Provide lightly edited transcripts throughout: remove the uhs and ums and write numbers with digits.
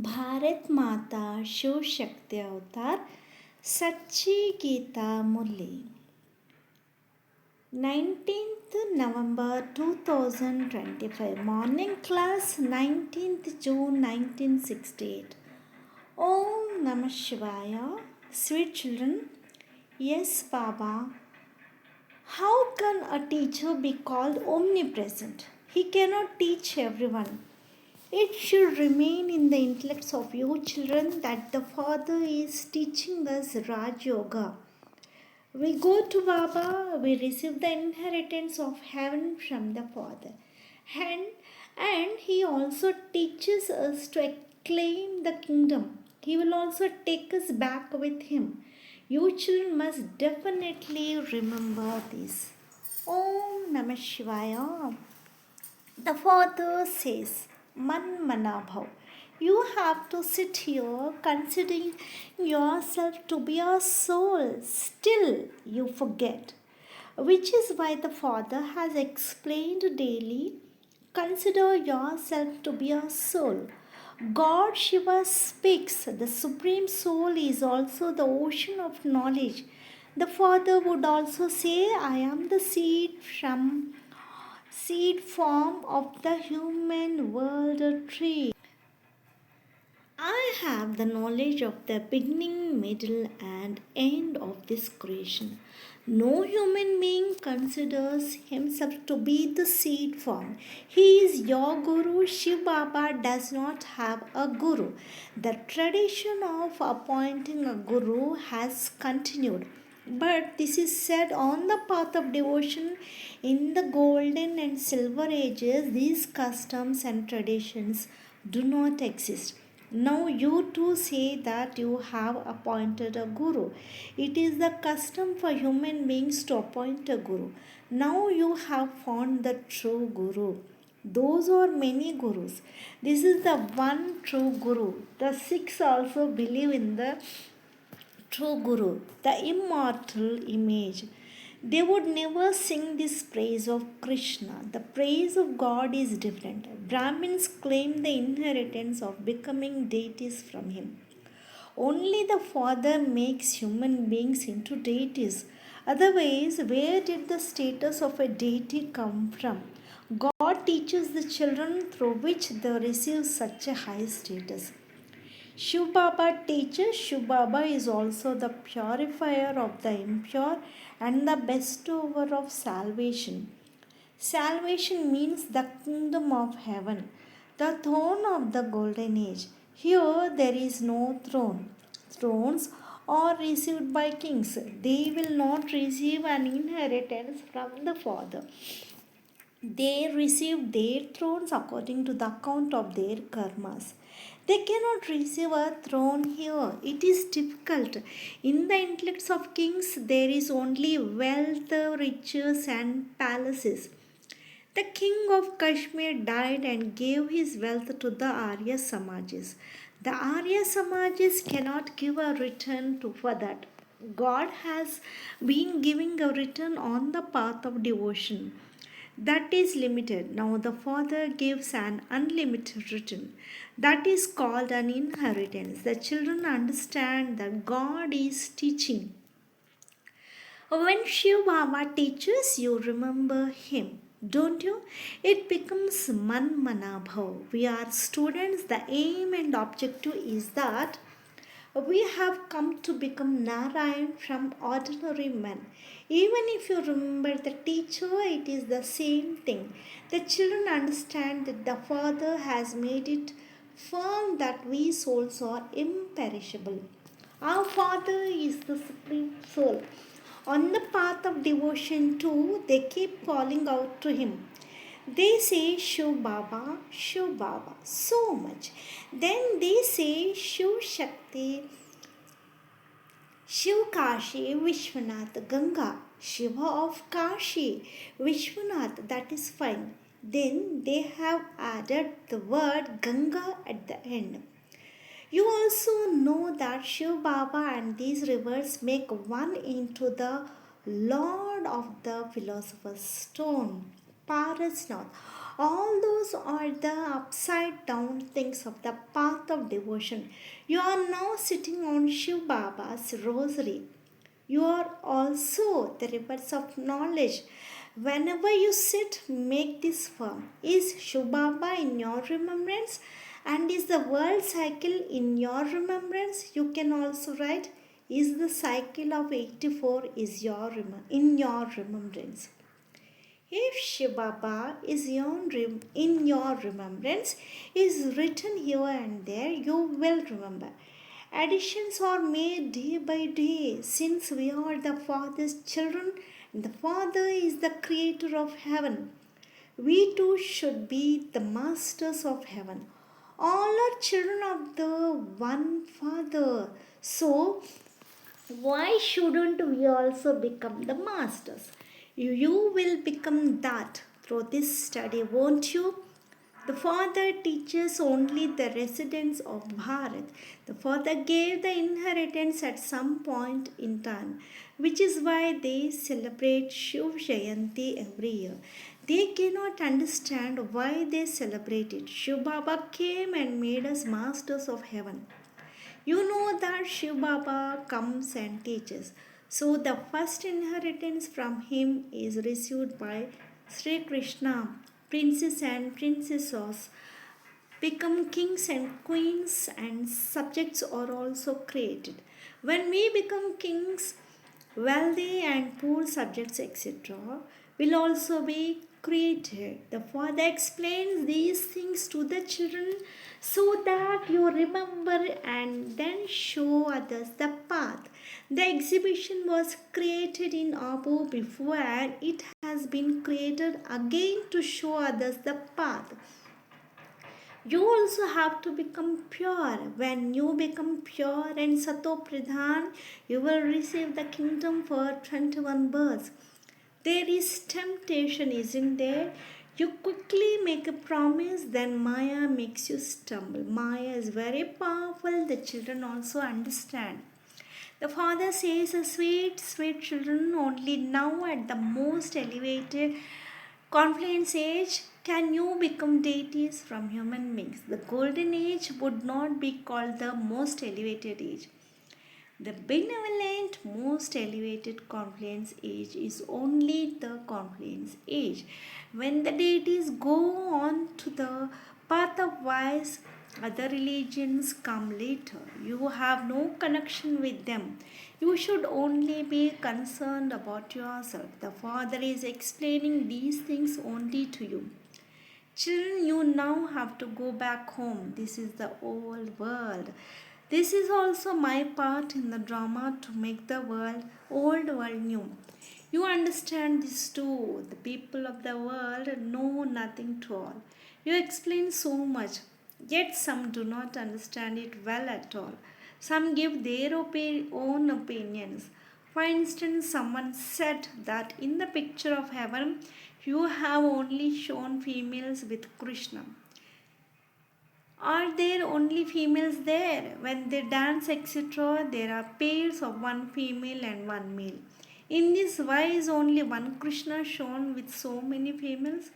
भारत माता शिव शक्ति अवतार सच्ची गीता मुरली 19th November 2025 Morning Class 19th June 1968 Om Namah Shivaya. Sweet children, yes Baba, how can a teacher be called omnipresent? He cannot teach everyone. It should remain in the intellects of you children that the Father is teaching us Raj Yoga. We go to Baba, we receive the inheritance of heaven from the Father. And, and He also teaches us to claim the kingdom. He will also take us back with Him. You children must definitely remember this. Om Namah Shivaya. The father says, Man Manabhav, you have to sit here considering yourself to be a soul. Still, you forget. Which is why the father has explained daily, consider yourself to be a soul. God Shiva speaks, the Supreme Soul is also the ocean of knowledge. The Father would also say, I am the seed form of the human world tree. I have the knowledge of the beginning, middle, and end of this creation. No human being considers himself to be the seed form. He is your guru. Shiv Baba does not have a guru. The tradition of appointing a guru has continued. But this is said on the path of devotion in the golden and silver ages. These customs and traditions do not exist. Now you too say that you have appointed a guru. It is the custom for human beings to appoint a guru. Now you have found the true guru. Those are many gurus. This is the one true guru. The Sikhs also believe in the true Guru, the immortal image. They would never sing this praise of Krishna. The praise of God is different. Brahmins claim the inheritance of becoming deities from him. Only the Father makes human beings into deities. Otherwise, where did the status of a deity come from? God teaches the children through which they receive such a high status. Shiv Baba teaches. Shiv Baba is also the purifier of the impure and the bestower of salvation. Salvation means the kingdom of heaven, the throne of the golden age. Here there is no throne. Thrones are received by kings. They will not receive an inheritance from the Father. They receive their thrones according to the account of their karmas. They cannot receive a throne here. It is difficult. In the intellects of kings, there is only wealth, riches, and palaces. The king of Kashmir died and gave his wealth to the Arya Samajas. The Arya Samajas cannot give a return for that. God has been giving a return on the path of devotion. That is limited. Now the Father gives an unlimited return. That is called an inheritance. The children understand that God is teaching. When Shiv Baba teaches, you remember him, don't you? It becomes Man Manabhav. We are students. The aim and objective is that we have come to become Narayan from ordinary men. Even if you remember the teacher, it is the same thing. The children understand that the Father has made it firm that we souls are imperishable. Our Father is the Supreme Soul. On the path of devotion, too, they keep calling out to Him. They say Shiv Baba so much. Then they say Shiv Shakti, Shiv Kashi, Vishwanath, Ganga, Shiva of Kashi, Vishwanath, that is fine. Then they have added the word Ganga at the end. You also know that Shiv Baba and these rivers make one into the Lord of the Philosopher's Stone, Parasnath. All those are the upside down things of the path of devotion. You are now sitting on Shiv Baba's rosary. You are also the rivers of knowledge. Whenever you sit, make this firm. Is Shiv Baba in your remembrance? And is the world cycle in your remembrance? You can also write, is the cycle of 84 is in your remembrance. If Shiv Baba is in your remembrance, is written here and there, you will remember. Additions are made day by day since we are the Father's children and the Father is the creator of heaven. We too should be the masters of heaven. All are children of the one Father. So, why shouldn't we also become the masters? You will become that through this study, won't you? The Father teaches only the residents of Bharat. The Father gave the inheritance at some point in time, which is why they celebrate Shiv Jayanti every year. They cannot understand why they celebrate it. Shiv Baba came and made us masters of heaven. You know that Shiv Baba comes and teaches. So the first inheritance from him is received by Sri Krishna. Princes and princesses become kings and queens, and subjects are also created. When we become kings, wealthy and poor subjects, etc., will also be created. The Father explains these things to the children so that you remember and then show others the path. The exhibition was created in Abu before and it has been created again to show others the path. You also have to become pure. When you become pure and Sato Pradhan, you will receive the kingdom for 21 births. There is temptation, isn't there? You quickly make a promise, then Maya makes you stumble. Maya is very powerful, the children also understand. The father says, sweet, sweet children, only now at the most elevated confluence age can you become deities from human beings. The golden age would not be called the most elevated age. The benevolent, most elevated confluence age is only the confluence age. When the deities go on to the path of vice, other religions come later. You have no connection with them. You should only be concerned about yourself. The Father is explaining these things only to you. Children, you now have to go back home. This is the old world. This is also my part in the drama to make the old world new. You understand this too. The people of the world know nothing to all. You explain so much, yet some do not understand it well at all. Some give their own opinions. For instance, someone said that in the picture of heaven, you have only shown females with Krishna. Are there only females there? When they dance, etc., there are pairs of one female and one male. In this, why is only one Krishna shown with so many females?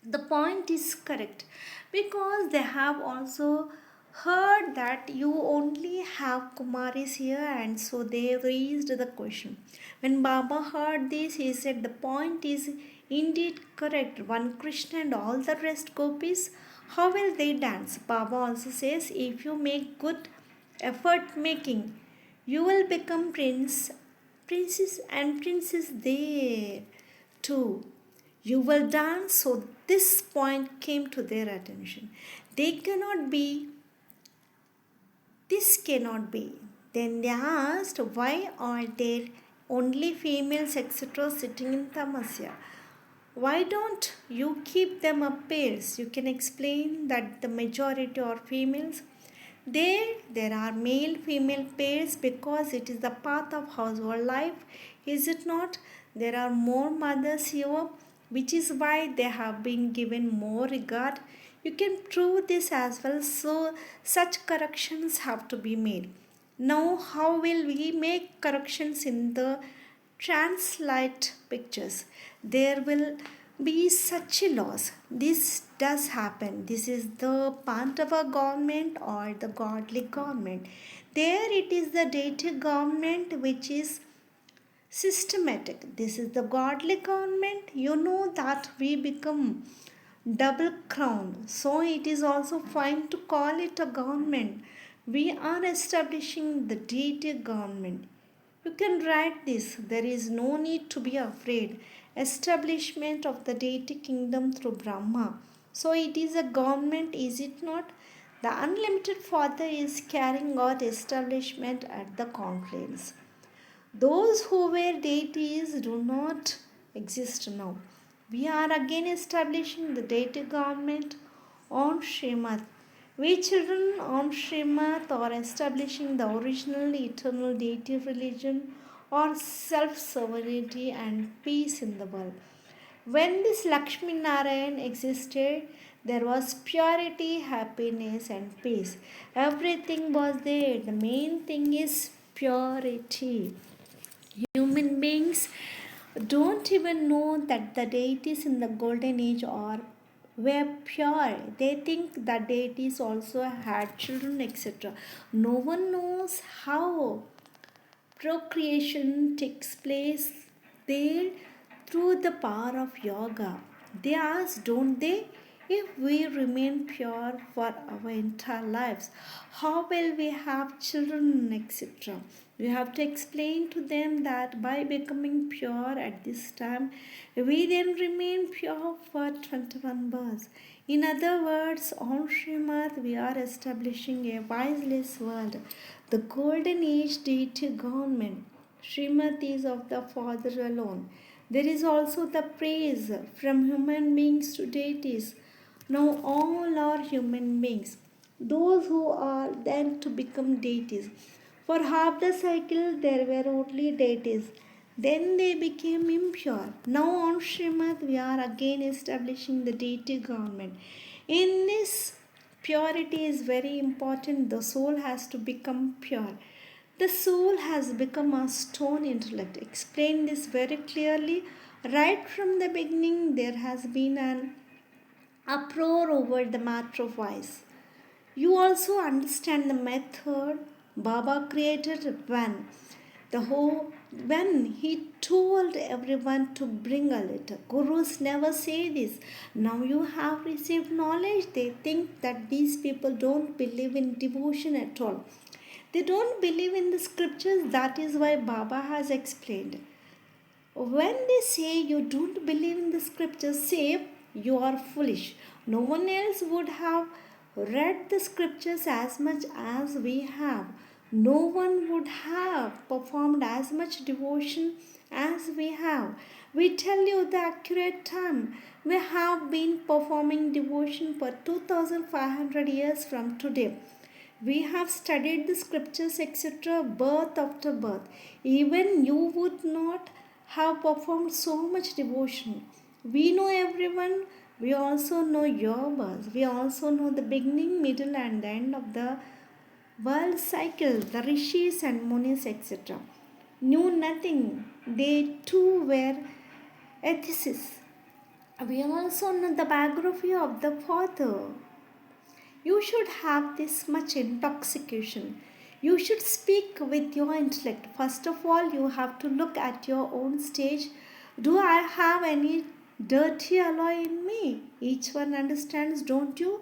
The point is correct because they have also heard that you only have Kumaris here, and so they raised the question. When Baba heard this, he said the point is indeed correct. One Krishna and all the rest gopis, how will they dance? Baba also says if you make good effort making, you will become princess and princess there too. You will dance. So this point came to their attention. They cannot be, this cannot be. Then they asked, why are there only females, etc., sitting in tamasya? Why don't you keep them up pairs? You can explain that the majority are females. There are male female pairs because it is the path of household life, is it not? There are more mothers here, which is why they have been given more regard. You can prove this as well, so such corrections have to be made. Now, how will we make corrections in the translate pictures? There will be such a loss. This does happen. This is the part of a government or the godly government. There it is the deity government which is systematic. This is the godly government. You know that we become double crown. So it is also fine to call it a government. We are establishing the deity government. You can write this. There is no need to be afraid. Establishment of the deity kingdom through Brahma. So it is a government, is it not? The unlimited Father is carrying out establishment at the conclaves. Those who were deities do not exist now. We are again establishing the deity government on Srimad. We children on Srimad are establishing the original eternal deity religion or self sovereignty and peace in the world. When this Lakshmi Narayan existed, there was purity, happiness, and peace. Everything was there. The main thing is purity. Human beings don't even know that the deities in the golden age are were pure. They think that deities also had children, etc. No one knows how procreation takes place there through the power of yoga. They ask, don't they? If we remain pure for our entire lives, how will we have children, etc.? We have to explain to them that by becoming pure at this time, we then remain pure for 21 births. In other words, on Srimad, we are establishing a wiseless world, the golden age deity government. Srimad is of the Father alone. There is also the praise from human beings to deities. Now all are human beings, those who are then to become deities. For half the cycle there were only deities. Then they became impure. Now on Srimad we are again establishing the deity government. In this, purity is very important. The soul has to become pure. The soul has become a stone intellect. Explain this very clearly. Right from the beginning, there has been an uproar over the matter of vice. You also understand the method Baba created when he told everyone to bring a letter. Gurus never say this. Now you have received knowledge. They think that these people don't believe in devotion at all. They don't believe in the scriptures. That is why Baba has explained. When they say you don't believe in the scriptures, say you are foolish. No one else would have read the scriptures as much as we have. No one would have performed as much devotion as we have. We tell you the accurate time. We have been performing devotion for 2500 years from today. We have studied the scriptures, etc., birth after birth. Even you would not have performed so much devotion. We know everyone. We also know your birth. We also know the beginning, middle, and the end of the world cycle. The rishis and munis, etc., knew nothing. They too were atheists. We also know the biography of the father. You should have this much intoxication. You should speak with your intellect. First of all, you have to look at your own stage. Do I have any dirty alloy in me? Each one understands, don't you?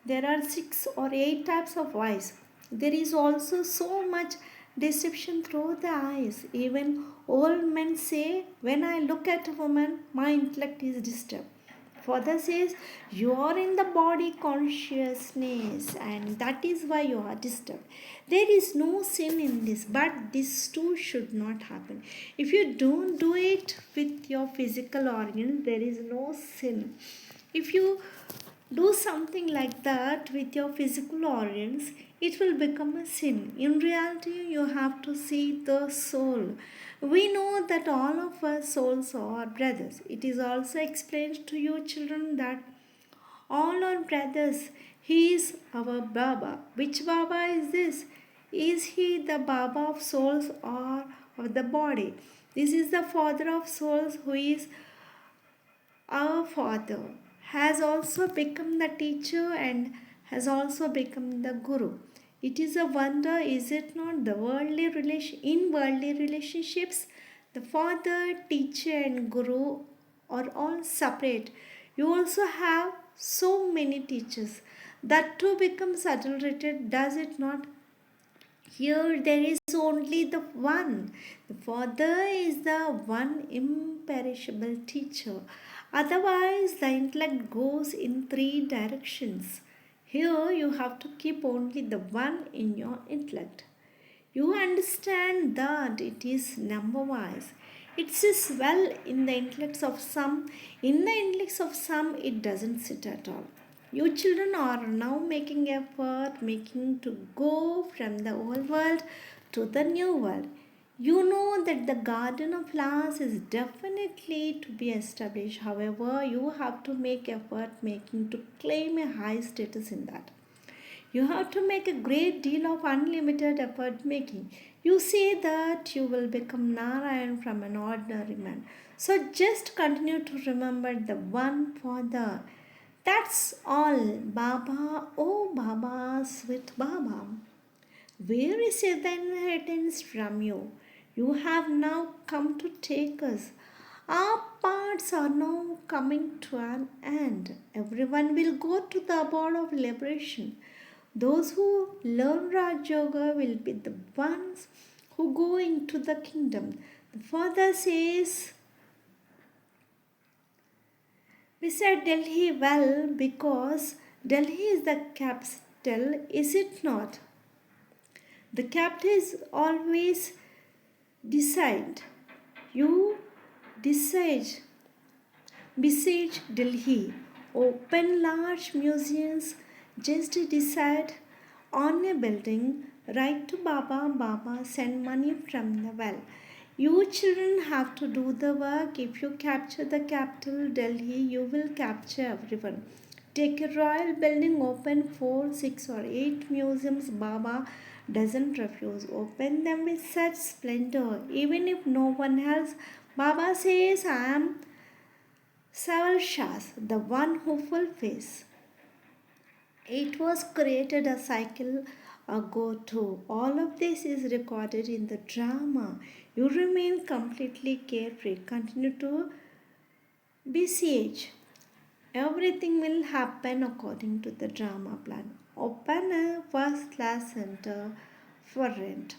There are 6 or 8 types of eyes. There is also so much deception through the eyes. Even old men say, when I look at a woman, my intellect is disturbed. Father says, you are in the body consciousness, and that is why you are disturbed. There is no sin in this, but this too should not happen. If you don't do it with your physical organs, there is no sin. If you do something like that with your physical organs, it will become a sin. In reality, you have to see the soul. We know that all of us souls are brothers. It is also explained to you, children, that all are brothers. He is our Baba. Which Baba is this? Is he the Baba of souls or of the body? This is the Father of souls who is Our Father has also become the teacher and has also become the Guru. It is a wonder, is it not? In worldly relationships, the Father, teacher, and Guru are all separate. You also have so many teachers. That too becomes adulterated, does it not? Here there is only the one. The Father is the one imperishable teacher. Otherwise, the intellect goes in three directions. Here you have to keep only the one in your intellect. You understand that it is number wise. It sits well in the intellects of some. In the intellects of some, it doesn't sit at all. You children are now making effort, making to go from the old world to the new world. You know that the garden of flowers is definitely to be established. However, you have to make effort making to claim a high status in that. You have to make a great deal of unlimited effort making. You say that you will become Narayan from an ordinary man. So just continue to remember the one Father. That's all, Baba. Oh, Baba, sweet Baba. Where is the inheritance from you? You have now come to take us. Our parts are now coming to an end. Everyone will go to the abode of liberation. Those who learn Raj Yoga will be the ones who go into the kingdom. The Father says, we said Delhi well because Delhi is the capital, is it not? The capital is always decide. You decide, besiege Delhi. Open large museums, just decide on a building, write to Baba, Baba send money from the well. You children have to do the work. If you capture the capital, Delhi, you will capture everyone. Take a royal building, open 4, 6, or 8 museums. Baba doesn't refuse. Open them with such splendor. Even if no one else, Baba says, I am Saval Shas, the one who fulfills. It was created a cycle ago too. All of this is recorded in the drama. You remain completely carefree. Continue to besiege. Everything will happen according to the drama plan. Open a first class center for rent.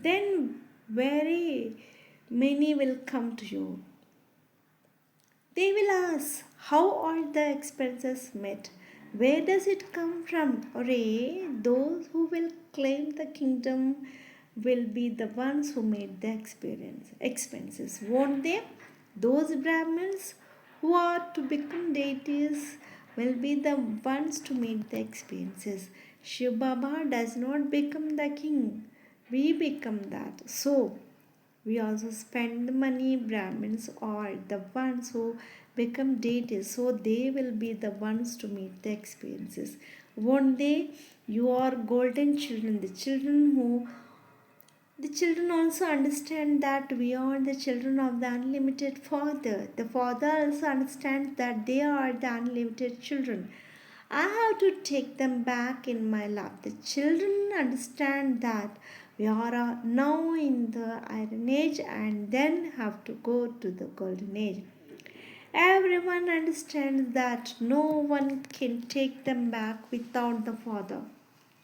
Then very many will come to you. They will ask, how are the expenses met? Where does it come from? Ray, those who will claim the kingdom will be the ones who made the expenses, won't they? Those Brahmins who are to become deities will be the ones to meet the expenses. Shiv Baba does not become the king. We become that. So, we also spend the money. Brahmins are the ones who become deities, so they will be the ones to meet the experiences. Won't they? You are golden children, the children also understand that we are the children of the unlimited Father. The Father also understands that they are the unlimited children. I have to take them back in my lap. The children understand that we are now in the Iron Age and then have to go to the Golden Age. Everyone understands that no one can take them back without the Father.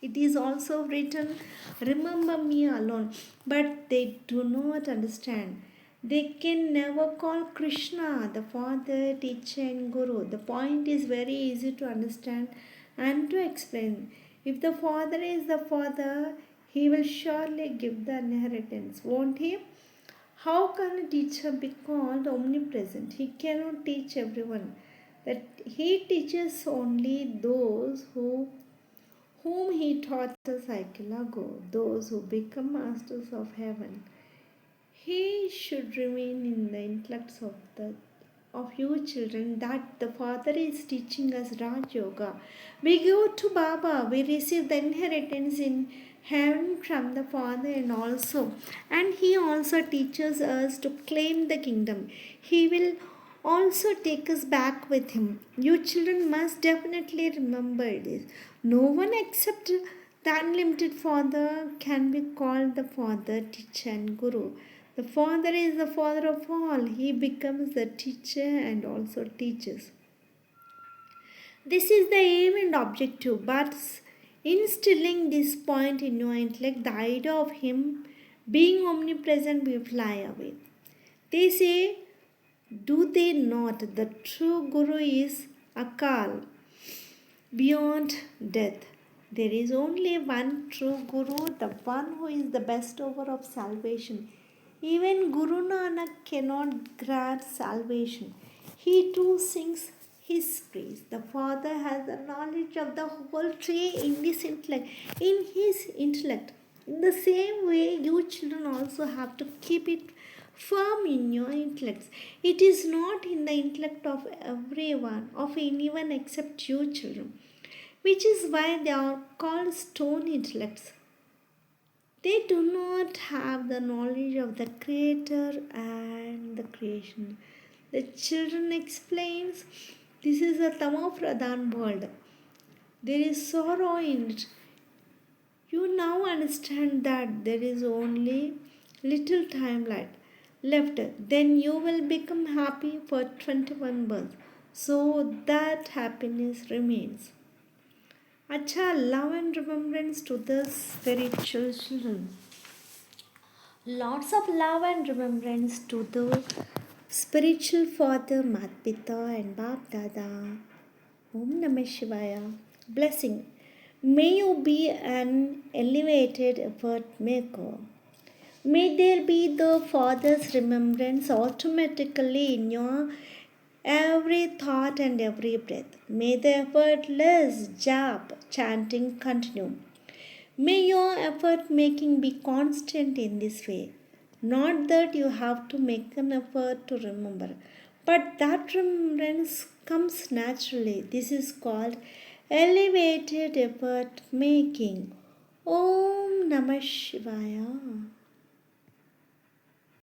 It is also written, remember me alone, but they do not understand. They can never call Krishna the Father, Teacher, and Guru. The point is very easy to understand and to explain. If the Father is the Father, He will surely give the inheritance, won't He? How can a teacher be called omnipresent? He cannot teach everyone. That He teaches only those whom he taught a cycle ago, those who become masters of heaven. He should remain in the intellects of you children that the Father is teaching us Raj Yoga. We go to Baba, we receive the inheritance in heaven from the Father and He also teaches us to claim the kingdom. He will also take us back with him. You children must definitely remember this. No one except the unlimited Father can be called the Father, Teacher, and Guru. The Father is the Father of all. He becomes the teacher and also teaches. This is the aim and objective, but instilling this point in your intellect, the idea of him being omnipresent will fly away. They say, do they not? The true Guru is Akal, beyond death. There is only one true Guru, the one who is the bestower of salvation. Even Guru Nanak cannot grant salvation. He too sings his praise. The Father has the knowledge of the whole tree in his intellect. In the same way, you children also have to keep it firm in your intellects. It is not in the intellect of everyone, of anyone except you children, which is why they are called stone intellects. They do not have the knowledge of the Creator and the creation. The children explains this is a Tamo Pradhan world. There is sorrow in it. You now understand that there is only little time left. Then you will become happy for 21 births. So that happiness remains. Acha, love and remembrance to the spiritual children. Lots of love and remembrance to the spiritual father, Mat Pita and Bap Dada. Om Namah Shivaya. Blessing. May you be an elevated effort maker. May there be the Father's remembrance automatically in your every thought and every breath. May the effortless jap chanting continue. May your effort making be constant in this way. Not that you have to make an effort to remember, but that remembrance comes naturally. This is called elevated effort making. Om Namah Shivaya.